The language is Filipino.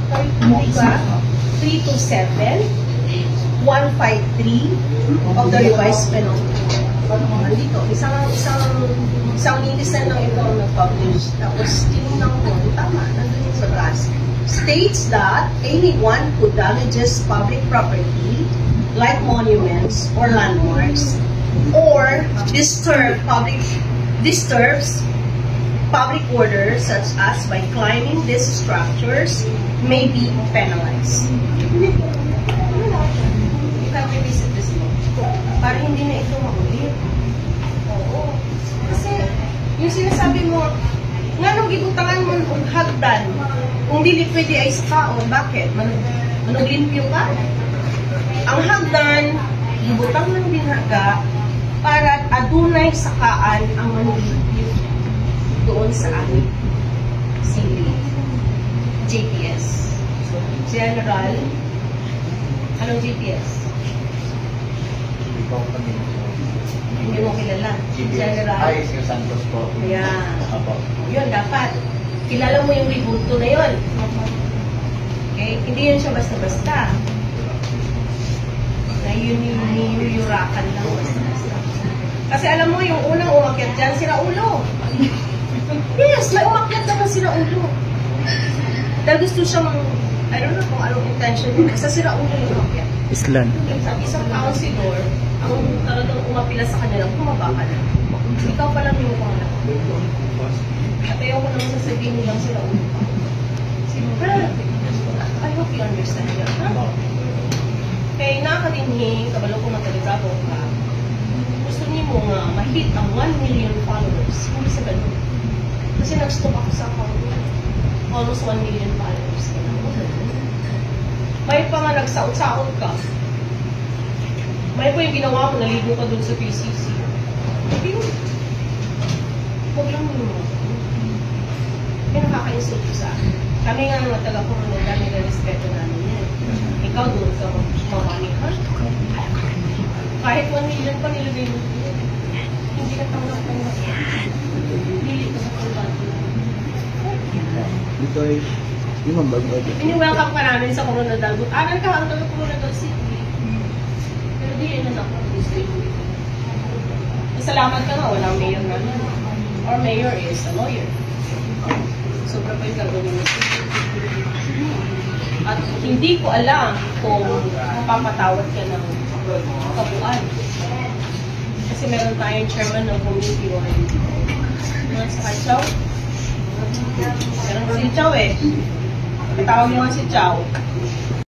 Diba? 327, 153 of the revised penal code. Nandito, isang linisan lang ito ang nag-publish. Tapos, tinignan ko, tama, nandun yung sa class. States that anyone who damages public property, like monuments or landmarks, or disturbs public order such as by climbing these structures may be penalized. You can revisit this law. Para hindi na ito maulit. Oo. Kasi, yung sinasabi mo, nga nung gibutangan mo ng hagdan, kung dili pwede ay sakaon, bakit? Manuglimpyo ka? Ang hagdan, gibutang ng binaga para adunay sakaan ang manuglimpyo doon sa aming city. JPS. General, anong JPS? Hindi mo kilala. General. Ay, si Santos po. Yeah. Yun, dapat. Kilala mo yung ribulto na yun. Okay? Hindi yun siya basta-basta. Na yun yung yurakan lang basta-basta. Kasi alam mo, yung unang umakyat dyan, sila ulo. Yes, may umakyat naman sila ulo. Dahil gusto siyang, I don't know kung anong intention yun. Basta sila ulo yung umakyat. Islan. Isang counselor, ang talagang umapila sa kanila, kumaba ka na. Ikaw pa lang yung pangalan. At ayaw ko naman sasabihin nilang sila ulo pa. I hope you understand yun. Huh? Kaya nakakadinhing, kabalo ko matalibrabo ka, gusto niyo mo nga ma-hit ang 1 million followers. Hindi sa ganun. Kasi nag-stop ako sa account. Almost 1 million followers. May pa nga nagsaot-saot ka. May pa yung ginawa mo, naligo ka dun sa PCC. Hindi mo. Huwag lang mo. May nakaka-insulto sa akin. Kami nga mga taga-Coronel, dami na respeto namin yan. Ikaw doon ka mamani ka. Kahit 1 million pa nilagay mo. Hindi ka tanggap ka na. Hindi ka sa tanggap. Dito ay yung bago. Ini-welcome ka namin sa Coronel. Aral ka ang taga-Coronel City. Pero di yun na ako. Salamat ka nga, walang mayor namin. Our mayor is a lawyer. Sobra pa yung gagawin mo. At hindi ko alam kung mapapatawad ka ng kabuuan. Kasi meron tayong chairman ng community o mga sa Chow. Meron si Chow eh. Patawag mo nga si Chow.